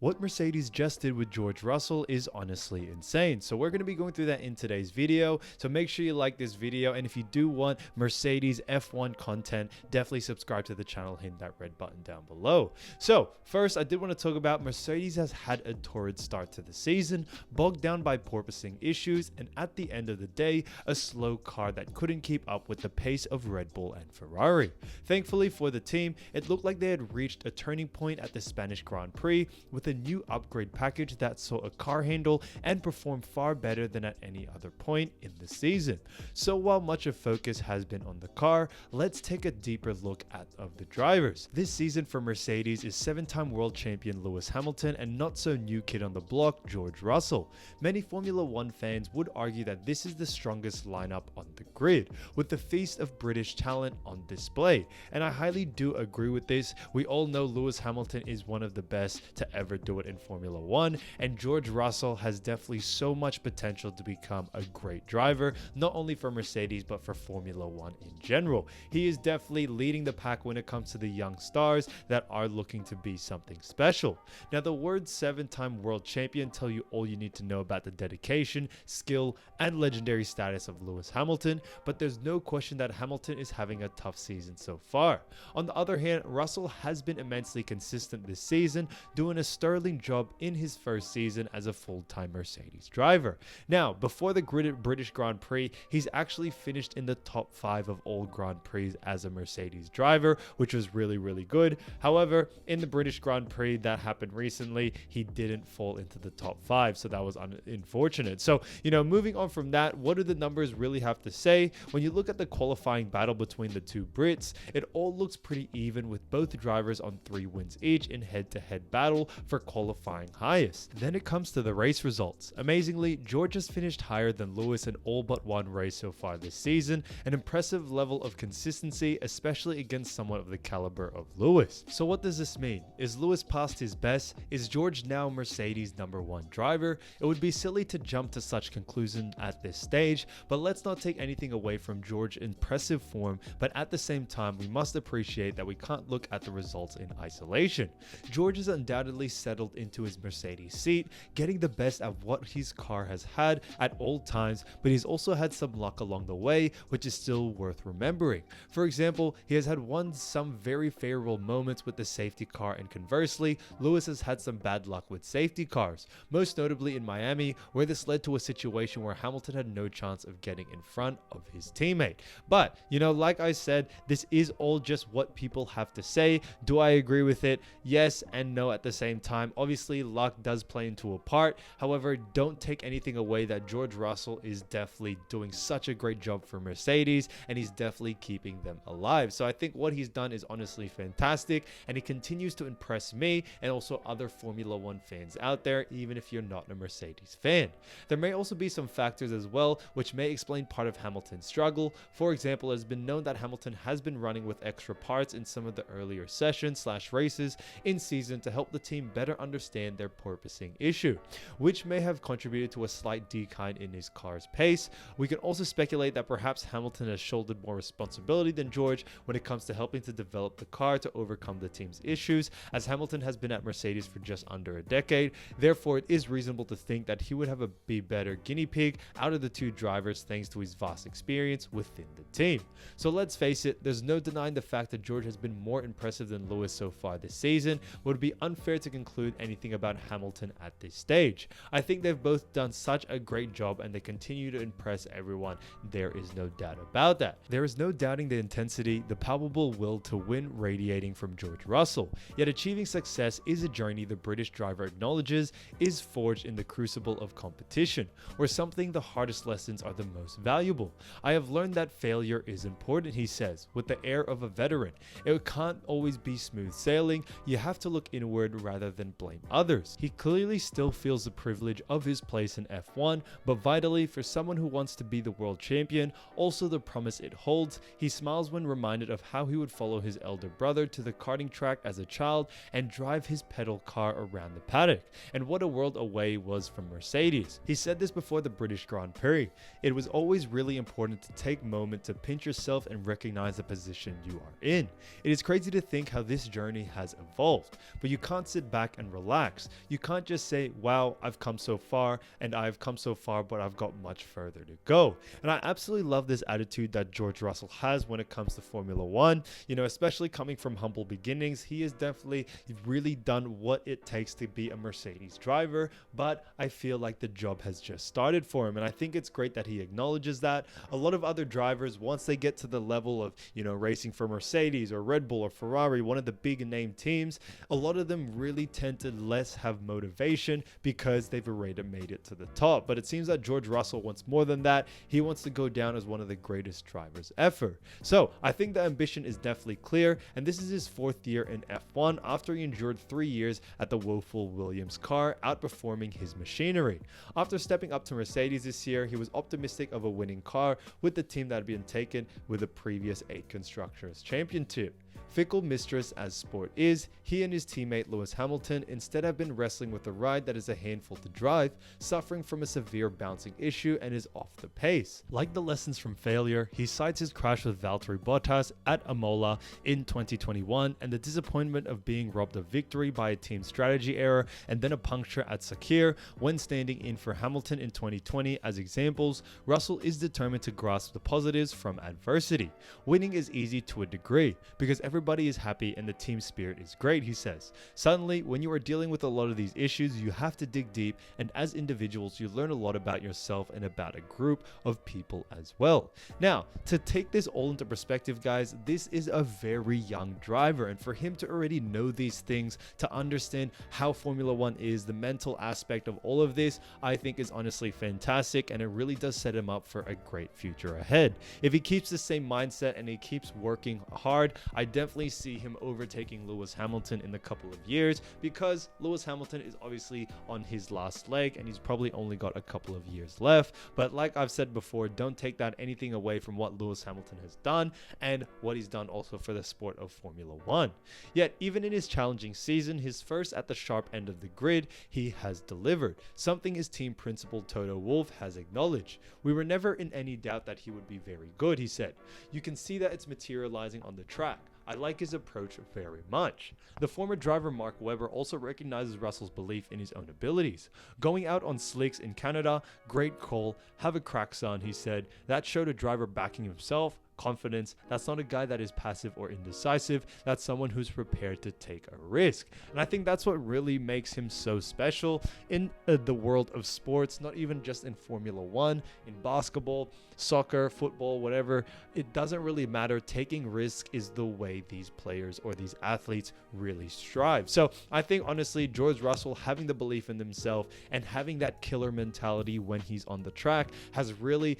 What Mercedes just did with George Russell is honestly insane. So we're going to be going through that in today's video. So make sure you like this video. And if you do want Mercedes F1 content, definitely subscribe to the channel, hit that red button down below. So first, I did want to talk about Mercedes has had a torrid start to the season, bogged down by porpoising issues, and at the end of the day, a slow car that couldn't keep up with the pace of Red Bull and Ferrari. Thankfully for the team, it looked like they had reached a turning point at the Spanish Grand Prix with a new upgrade package that saw a car handle and perform far better than at any other point in the season. So while much of focus has been on the car, let's take a deeper look at the drivers. This season for Mercedes is 7-time world champion Lewis Hamilton and not so new kid on the block George Russell. Many Formula 1 fans would argue that this is the strongest lineup on the grid, with the feast of British talent on display, and I highly do agree with this. We all know Lewis Hamilton is one of the best to ever do it in Formula 1, and George Russell has definitely so much potential to become a great driver, not only for Mercedes but for Formula 1 in general. He is definitely leading the pack when it comes to the young stars that are looking to be something special. Now, the words 7-time world champion tell you all you need to know about the dedication, skill, and legendary status of Lewis Hamilton, but there's no question that Hamilton is having a tough season so far. On the other hand, Russell has been immensely consistent this season, doing a sterling job in his first season as a full-time Mercedes driver. Now, before the British Grand Prix, he's actually finished in the top 5 of all Grand Prix as a Mercedes driver, which was really good. However, in the British Grand Prix that happened recently, he didn't fall into the top 5, so that was unfortunate. So, moving on from that, what do the numbers really have to say? When you look at the qualifying battle between the two Brits, it all looks pretty even, with both drivers on 3 wins each in head-to-head battle for qualifying highest. Then it comes to the race results. Amazingly, George has finished higher than Lewis in all but one race so far this season, an impressive level of consistency, especially against someone of the caliber of Lewis. So what does this mean? Is Lewis past his best? Is George now Mercedes' #1 driver? It would be silly to jump to such conclusion at this stage, but let's not take anything away from George's impressive form, but at the same time, we must appreciate that we can't look at the results in isolation. George has undoubtedly settled into his Mercedes seat, getting the best of what his car has had at all times, but he's also had some luck along the way, which is still worth remembering. For example, he has had some very favorable moments with the safety car, and conversely, Lewis has had some bad luck with safety cars, most notably in Miami, where this led to a situation where Hamilton had no chance of getting in front of his teammate. But, like I said, this is all just what people have to say. Do I agree with it? Yes and no at the same time. Obviously, luck does play into a part. However, don't take anything away that George Russell is definitely doing such a great job for Mercedes, and he's definitely keeping them alive. So I think what he's done is honestly fantastic, and he continues to impress me and also other Formula 1 fans out there, even if you're not a Mercedes fan. There may also be some factors as well which may explain part of Hamilton's struggle. For example, it has been known that Hamilton has been running with extra parts in some of the earlier sessions/races in season to help the team better understand their porpoising issue, which may have contributed to a slight decline in his car's pace. We can also speculate that perhaps Hamilton has shouldered more responsibility than George when it comes to helping to develop the car to overcome the team's issues, as Hamilton has been at Mercedes for just under a decade. Therefore, it is reasonable to think that he would have a better guinea pig out of the two drivers thanks to his vast experience within the team. So let's face it, there's no denying the fact that George has been more impressive than Lewis so far this season. Would be unfair to conclude anything about Hamilton at this stage. I think they've both done such a great job and they continue to impress everyone. There is no doubt about that. There is no doubting the intensity, the palpable will to win radiating from George Russell. Yet achieving success is a journey the British driver acknowledges is forged in the crucible of competition, where something the hardest lessons are the most valuable. I have learned that failure is important, he says, with the air of a veteran. It can't always be smooth sailing. You have to look inward rather than blame others. He clearly still feels the privilege of his place in F1, but vitally, for someone who wants to be the world champion, also the promise it holds. He smiles when reminded of how he would follow his elder brother to the karting track as a child and drive his pedal car around the paddock, and what a world away was from Mercedes. He said this before the British Grand Prix. It was always really important to take a moment to pinch yourself and recognize the position you are in. It is crazy to think how this journey has evolved, but you can't sit back back and relax. You can't just say, wow, I've come so far and I've come so far, but I've got much further to go. And I absolutely love this attitude that George Russell has when it comes to Formula One, especially coming from humble beginnings. He has definitely really done what it takes to be a Mercedes driver, but I feel like the job has just started for him. And I think it's great that he acknowledges that. A lot of other drivers, once they get to the level of, racing for Mercedes or Red Bull or Ferrari, one of the big name teams, a lot of them really tend to less have motivation because they've already made it to the top. But it seems that George Russell wants more than that. He wants to go down as one of the greatest drivers ever. So I think the ambition is definitely clear, and this is his 4th year in F1 after he endured 3 years at the woeful Williams car, outperforming his machinery. After stepping up to Mercedes this year, he was optimistic of a winning car with the team that had been taken with the previous 8 Constructors' Championship. Fickle mistress as sport is, he and his teammate Lewis Hamilton instead have been wrestling with a ride that is a handful to drive, suffering from a severe bouncing issue and is off the pace. Like the lessons from failure, he cites his crash with Valtteri Bottas at Imola in 2021 and the disappointment of being robbed of victory by a team strategy error and then a puncture at Sakir when standing in for Hamilton in 2020 as examples. Russell is determined to grasp the positives from adversity. Winning is easy to a degree because everybody is happy and the team spirit is great, he says. Suddenly, when you are dealing with a lot of these issues, you have to dig deep, and as individuals, you learn a lot about yourself and about a group of people as well. Now, to take this all into perspective, guys, this is a very young driver, and for him to already know these things, to understand how Formula One is, the mental aspect of all of this, I think is honestly fantastic, and it really does set him up for a great future ahead. If he keeps the same mindset and he keeps working hard, I definitely see him overtaking Lewis Hamilton in a couple of years, because Lewis Hamilton is obviously on his last leg and he's probably only got a couple of years left. But like I've said before, don't take that anything away from what Lewis Hamilton has done and what he's done also for the sport of Formula One. Yet even in his challenging season, his first at the sharp end of the grid, he has delivered, something his team principal Toto Wolf has acknowledged. We were never in any doubt that he would be very good, he said. You can see that it's materializing on the track. I like his approach very much. The former driver Mark Webber also recognizes Russell's belief in his own abilities. Going out on slicks in Canada, great call, have a crack son, he said. That showed a driver backing himself, confidence. That's not a guy that is passive or indecisive. That's someone who's prepared to take a risk. And I think that's what really makes him so special in the world of sports, not even just in Formula One, in basketball, soccer, football, whatever. It doesn't really matter. Taking risk is the way these players or these athletes really strive. So I think honestly, George Russell having the belief in himself and having that killer mentality when he's on the track has really,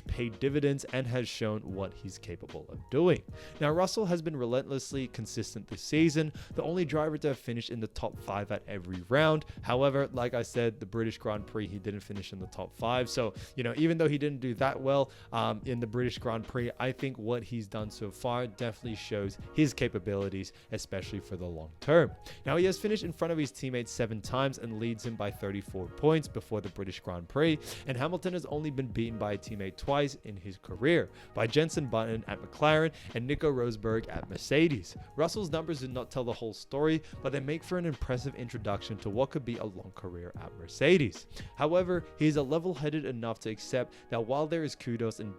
paid dividends and has shown what he's capable of doing. Now, Russell has been relentlessly consistent this season, the only driver to have finished in the top 5 at every round. However, like I said, the British Grand Prix, he didn't finish in the top 5. So, even though he didn't do that well in the British Grand Prix, I think what he's done so far definitely shows his capabilities, especially for the long term. Now, he has finished in front of his teammates 7 times and leads him by 34 points before the British Grand Prix, and Hamilton has only been beaten by a teammate twice in his career, by Jenson Button at McLaren and Nico Rosberg at Mercedes. Russell's numbers did not tell the whole story, but they make for an impressive introduction to what could be a long career at Mercedes. However, he is level-headed enough to accept that while there is kudos in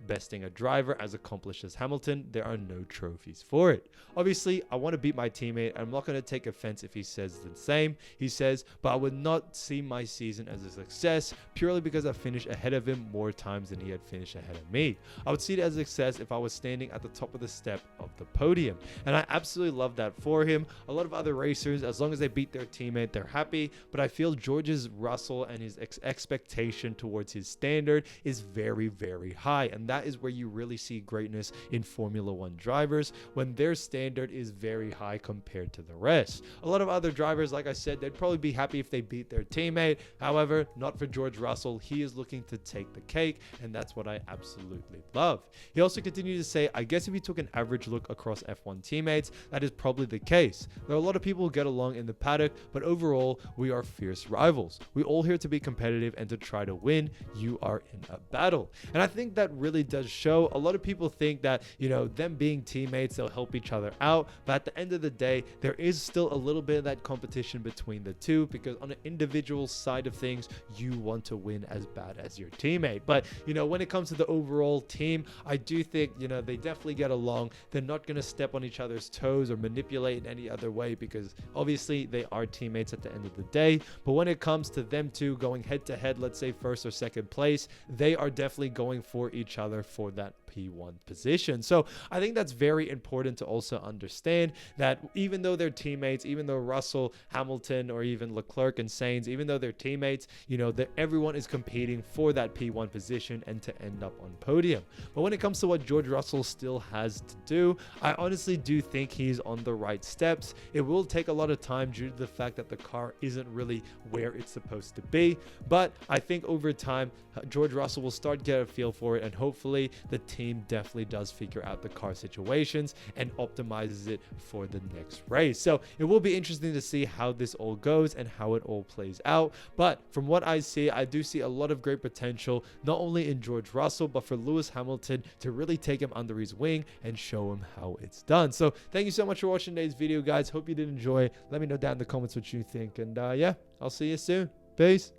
besting a driver as accomplished as Hamilton, there are no trophies for it. Obviously, I want to beat my teammate. I'm not going to take offense if he says the same. He says, but I would not see my season as a success purely because I finished ahead of him more times than he had finished ahead of me. I would see it as a success if I was standing at the top of the step of the podium. And I absolutely love that for him. A lot of other racers, as long as they beat their teammate, they're happy. But I feel George's Russell and his expectation towards his standard is very, very high. And that is where you really see greatness in Formula One drivers, when their standard is very high compared to the rest. A lot of other drivers, like I said, they'd probably be happy if they beat their teammate. However, not for George Russell. He is looking to take the cake, and that's what I absolutely love. He also continued to say, I guess if you took an average look across F1 teammates, that is probably the case. There are a lot of people who get along in the paddock, but overall, we are fierce rivals. We all here to be competitive and to try to win. You are in a battle. And I think that really does show. A lot of people think that, them being teammates, they'll help each other out. But at the end of the day, there is still a little bit of that competition between the two, because on an individual side of things, you want to win as bad as your teammate. But, when it comes to the overall team, I do think, they definitely get along. They're not going to step on each other's toes or manipulate in any other way, because obviously they are teammates at the end of the day. But when it comes to them two going head to head, let's say first or second place, they are definitely going for each other for that P1 position. So I think that's very important to also understand, that even though they're teammates, even though Russell, Hamilton, or even Leclerc and Sainz, even though they're teammates, that everyone is competing for that P1 position and to end up on podium. But when it comes to what George Russell still has to do, I honestly do think he's on the right steps. It will take a lot of time due to the fact that the car isn't really where it's supposed to be, but I think over time George Russell will start to get a feel for it, and hopefully the team definitely does figure out the car situations and optimizes it for the next race. So it will be interesting to see how this all goes and how it all plays out. But from what I see, I do see a lot of great potential, not only in George Russell, but for Lewis Hamilton to really take him under his wing and show him how it's done. So thank you so much for watching today's video, guys. Hope you did enjoy. Let me know down in the comments what you think. And yeah, I'll see you soon. Peace.